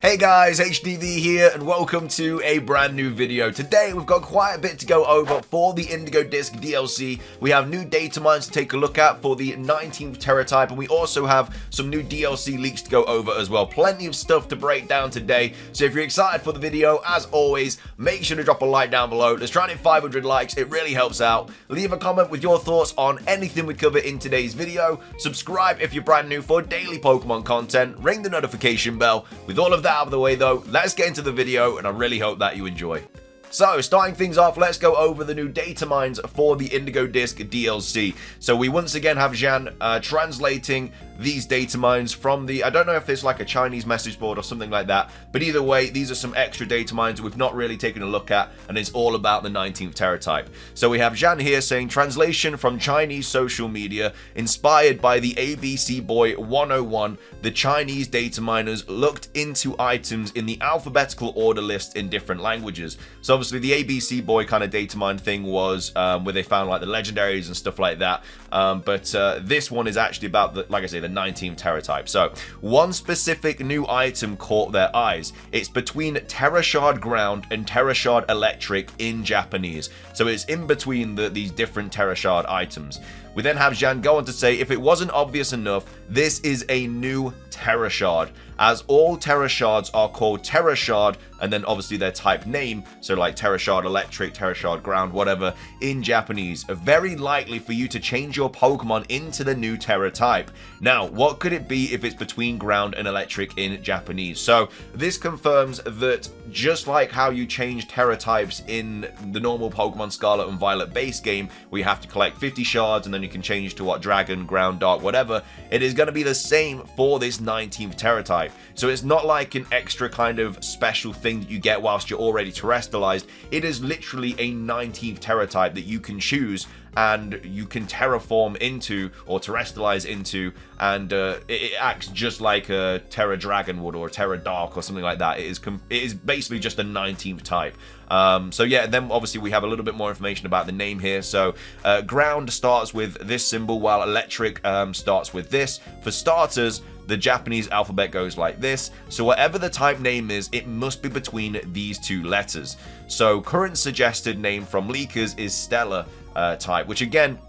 Hey guys, HDvee here and welcome to a brand new video. Today we've got quite a bit to go over for the Indigo Disk DLC. We have new Datamines to take a look at for the 19th Teratype, and we also have some new DLC leaks to go over as well. Plenty of stuff to break down today, so if you're excited for the video, as always, make sure to drop a like down below. Let's try and hit 500 likes, it really helps out. Leave a comment with your thoughts on anything we cover in today's video. Subscribe if you're brand new for daily Pokemon content. Ring the notification bell. With all of that out of the way though, let's get into the video and I really hope that you enjoy. So, starting things off, let's go over the new Datamines for the Indigo Disk DLC. So we once again have Jan translating these Datamines from the, I don't know if it's like a Chinese message board or something like that, but either way, these are some extra Datamines we've not really taken a look at, and it's all about the 19th Teratype. So we have Jan here saying, translation from Chinese social media, inspired by the ABC Boy 101, the Chinese data miners looked into items in the alphabetical order list in different languages. So obviously the ABC Boy kind of data mine thing was where they found like the legendaries and stuff like that, but this one is actually about the, like I say, the 19th Teratype. So one specific new item caught their eyes. It's between Terra Shard Ground and Terra Shard Electric in Japanese. So it's in between these different Terra Shard items. We then have Jan go on to say, if it wasn't obvious enough, this is a new Terra Shard, as all Terra Shards are called Terra Shard, and then obviously their type name, so like Terra Shard Electric, Terra Shard Ground, whatever, in Japanese. Very likely for you to change your Pokemon into the new Terra type. Now, what could it be if it's between Ground and Electric in Japanese? So this confirms that just like how you change Terra types in the normal Pokemon Scarlet and Violet base game, where you have to collect 50 shards and then you can change to what, Dragon, Ground, Dark, whatever, it is going to be the same for this 19th Teratype. So it's not like an extra kind of special thing that you get whilst you're already terrestrialized. It is literally a 19th Teratype that you can choose and you can terraform into or terrestrialize into, and it acts just like a Terra Dragon would or a Terra Dark or something like that. It is basically just a 19th type. So yeah, then obviously we have a little bit more information about the name here. So Ground starts with this symbol, while Electric starts with this. For starters, the Japanese alphabet goes like this, so whatever the type name is, it must be between these two letters. So current suggested name from leakers is Stellar type, which again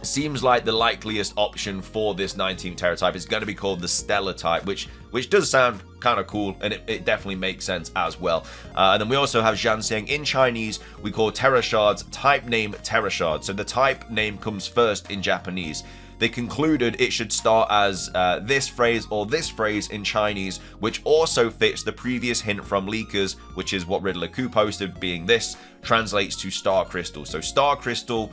seems like the likeliest option for this 19th Teratype is going to be called the Stellar type, which does sound kind of cool, and it definitely makes sense as well. And then we also have Zhan saying, in Chinese, we call Terra Shards type name Terra Shard. So the type name comes first in Japanese. They concluded it should start as this phrase or this phrase in Chinese, which also fits the previous hint from leakers, which is what Riddler Q posted, being this translates to Star Crystal. So Star Crystal,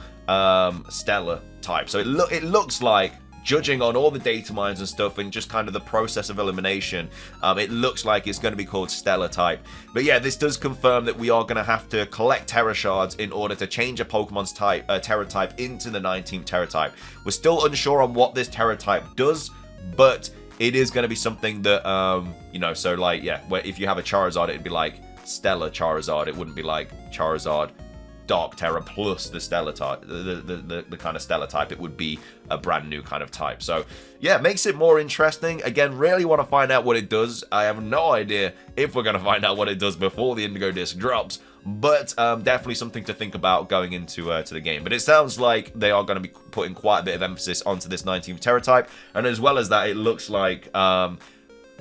Stellar type. So it looks like, judging on all the data mines and stuff and just kind of the process of elimination, it looks like it's going to be called Stellar type. But yeah, this does confirm that we are going to have to collect Terra Shards in order to change a Pokemon's type, Terra type, into the 19th Teratype. We're still unsure on what this Terra type does, but it is going to be something that, you know, so like, yeah, where if you have a Charizard, it'd be like Stellar Charizard. It wouldn't be like Charizard Dark Terra plus the Stellar type, the kind of Stellar type. It would be a brand new kind of type. So yeah, makes it more interesting. Again, really want to find out what it does. I have no idea if we're going to find out what it does before the Indigo Disk drops, but definitely something to think about going into to the game. But it sounds like they are going to be putting quite a bit of emphasis onto this 19th Teratype, and as well as that, it looks like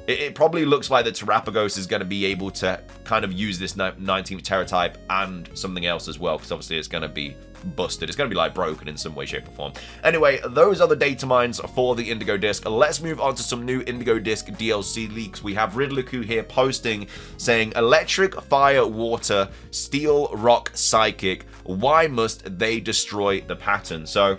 it probably looks like the Terapagos is going to be able to kind of use this 19th Teratype and something else as well, because obviously it's going to be busted. It's going to be like broken in some way, shape or form. Anyway, those are the data mines for the Indigo Disk. Let's move on to some new Indigo Disk DLC leaks. We have Riddler-Q here posting saying, electric, fire, water, steel, rock, psychic. Why must they destroy the pattern? So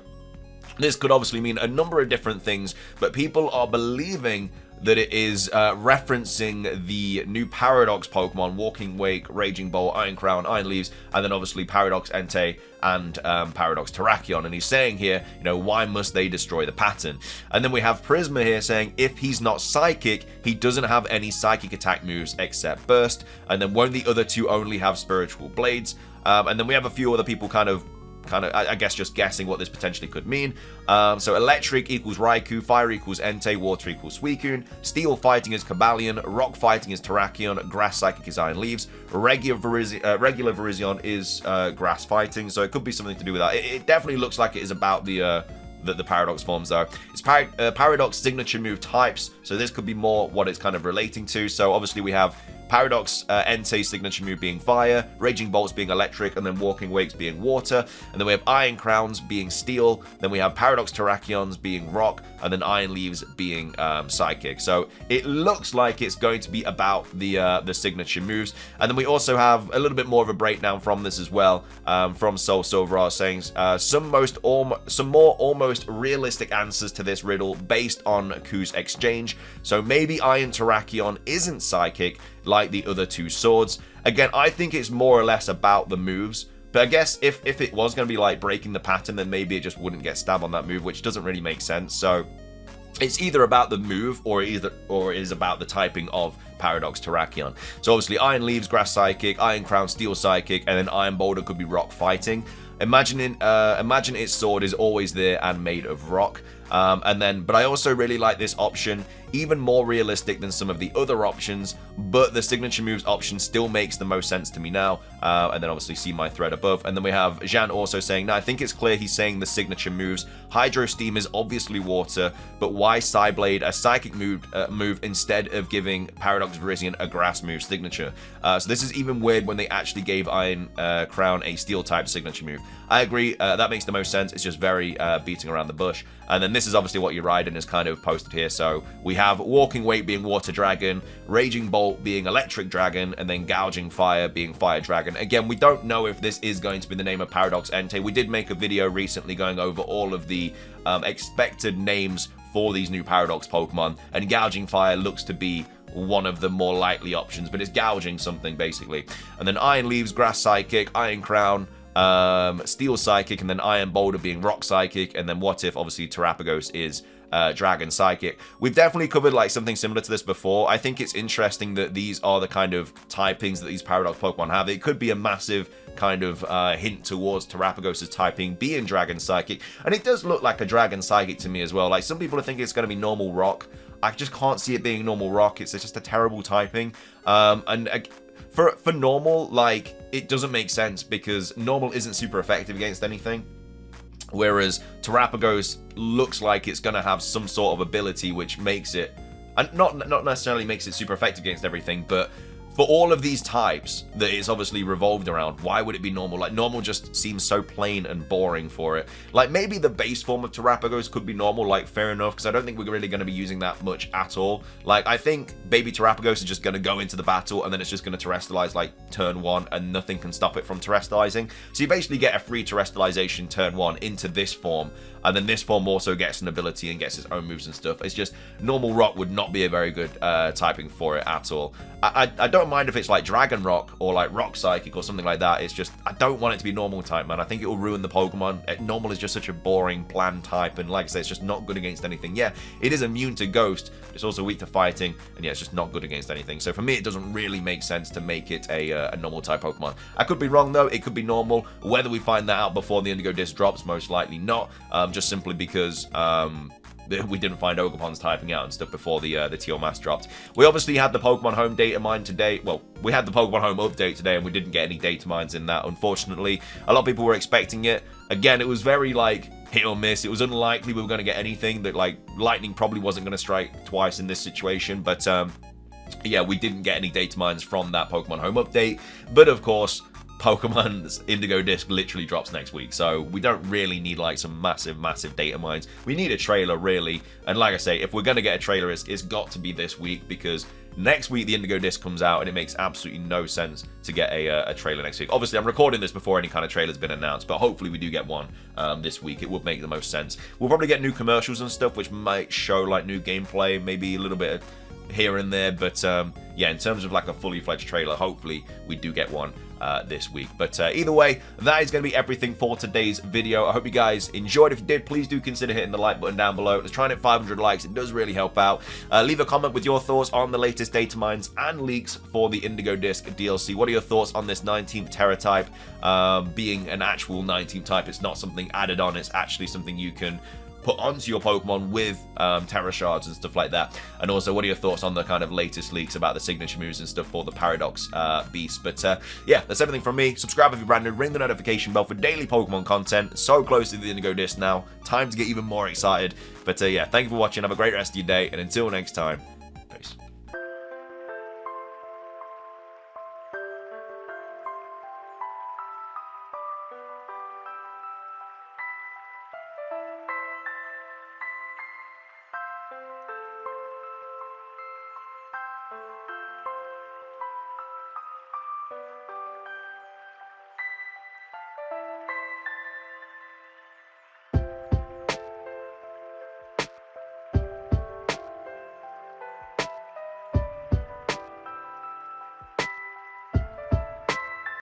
this could obviously mean a number of different things, but people are believing that it is referencing the new Paradox Pokemon, Walking Wake, Raging Bolt, Iron Crown, Iron Leaves, and then obviously Paradox Entei and Paradox Terrakion. And he's saying here, you know, why must they destroy the pattern? And then we have Prisma here saying, if he's not Psychic, he doesn't have any Psychic attack moves except Burst. And then won't the other two only have Spiritual Blades? And then we have a few other people kind of kind of, I guess, just guessing what this potentially could mean. So electric equals Raikou, fire equals Entei, water equals Suicune, steel fighting is Cobalion, rock fighting is Terrakion, grass psychic is Iron Leaves, regular Virizion is grass fighting, so it could be something to do with that. It definitely looks like it is about the Paradox forms, though. It's Paradox signature move types, so this could be more what it's kind of relating to. So obviously we have Paradox Entei's signature move being fire, Raging Bolts being electric, and then Walking Wakes being water. And then we have Iron Crowns being steel. Then we have Paradox Terrakions being rock, and then Iron Leaves being psychic. So it looks like it's going to be about the signature moves. And then we also have a little bit more of a breakdown from this as well, from Soul Silver saying some more almost realistic answers to this riddle based on Ku's exchange. So maybe Iron Terrakion isn't psychic like the other two swords. Again, I think it's more or less about the moves, but I guess if it was going to be like breaking the pattern, then maybe it just wouldn't get stabbed on that move, which doesn't really make sense. So it's either about the move or it is about the typing of Paradox Terrakion. So obviously Iron Leaves, Grass Psychic, Iron Crown, Steel Psychic, and then Iron Boulder could be Rock Fighting. Imagine its sword is always there and made of rock. But I also really like this option, even more realistic than some of the other options, but the signature moves option still makes the most sense to me now. And then obviously see my thread above. And then we have Jean also saying, now I think it's clear he's saying the signature moves. Hydro Steam is obviously water, but why Psyblade a psychic move instead of giving Paradox Virizion a grass move signature? So this is even weird when they actually gave Iron Crown a steel type signature move. I agree, that makes the most sense. It's just very beating around the bush. And then this is obviously what Uraiden is kind of posted here. So we have Walking Wake being Water Dragon, Raging Bolt being Electric Dragon, and then Gouging Fire being Fire Dragon. Again, we don't know if this is going to be the name of Paradox Entei. We did make a video recently going over all of the expected names for these new Paradox Pokemon, and Gouging Fire looks to be one of the more likely options, but it's gouging something basically. And then Iron Leaves, Grass Psychic, Iron Crown, Steel Psychic, and then Iron Boulder being Rock Psychic, and then what if obviously Terapagos is Dragon Psychic. We've definitely covered like something similar to this before. I think it's interesting that these are the kind of typings that these Paradox Pokemon have. It could be a massive kind of hint towards Terapagos' typing being Dragon Psychic, and it does look like a Dragon Psychic to me as well. Like some people are thinking it's going to be normal Rock. I just can't see it being normal Rock. It's just a terrible typing. For normal, like, it doesn't make sense because normal isn't super effective against anything. Whereas Terapagos looks like it's going to have some sort of ability which makes it, and not necessarily makes it super effective against everything, but for all of these types that it's obviously revolved around, why would it be normal? Like, normal just seems so plain and boring for it. Like, maybe the base form of Terapagos could be normal, like, fair enough, because I don't think we're really going to be using that much at all. Like, I think Baby Terapagos is just going to go into the battle, and then it's just going to terrestrialize, like, turn 1, and nothing can stop it from terrestrializing. So you basically get a free terrestrialization turn 1 into this form, and then this form also gets an ability and gets its own moves and stuff. It's just, normal Rock would not be a very good typing for it at all. I don't mind if it's like Dragon Rock or like Rock Psychic or something like that. It's just, I don't want it to be normal type, man. I think it will ruin the Pokemon. Normal is just such a boring, bland type, and like I say, it's just not good against anything. Yeah, it is immune to Ghost, but it's also weak to fighting, and yeah, it's just not good against anything. So for me, it doesn't really make sense to make it a normal type Pokemon. I could be wrong though, it could be normal. Whether we find that out before the Indigo Disk drops, most likely not, just simply because we didn't find Ogerpon's typing out and stuff before the Teal Mask dropped. We obviously had the Pokemon Home data mine today. Well, we had the Pokemon Home update today, and we didn't get any data mines in that, unfortunately. A lot of people were expecting it. Again, it was very, like, hit or miss. It was unlikely we were going to get anything. That, like, lightning probably wasn't going to strike twice in this situation, but yeah, we didn't get any data mines from that Pokemon Home update. But, of course, Pokemon's Indigo Disk literally drops next week, so we don't really need like some massive data mines. We need a trailer, really, and like I say, if we're going to get a trailer, it's got to be this week, because next week the Indigo Disk comes out, and it makes absolutely no sense to get a trailer next week. Obviously, I'm recording this before any kind of trailer's been announced, but hopefully we do get one this week. It would make the most sense. We'll probably get new commercials and stuff, which might show like new gameplay, maybe a little bit of here and there, but yeah, in terms of like a fully fledged trailer, hopefully we do get one this week. But either way, that is going to be everything for today's video. I hope you guys enjoyed. If you did, please do consider hitting the like button down below. Let's try and hit 500 likes. It does really help out. Leave a comment with your thoughts on the latest Datamines and leaks for the Indigo Disk DLC. What are your thoughts on this 19th Teratype being an actual 19th type? It's not something added on. It's actually something you can put onto your Pokemon with Terra Shards and stuff like that. And also, what are your thoughts on the kind of latest leaks about the signature moves and stuff for the Paradox Beast? But yeah, that's everything from me. Subscribe if you're brand new, ring the notification bell for daily Pokemon content. So close to the Indigo Disc now, time to get even more excited. But yeah, thank you for watching, have a great rest of your day, and until next time,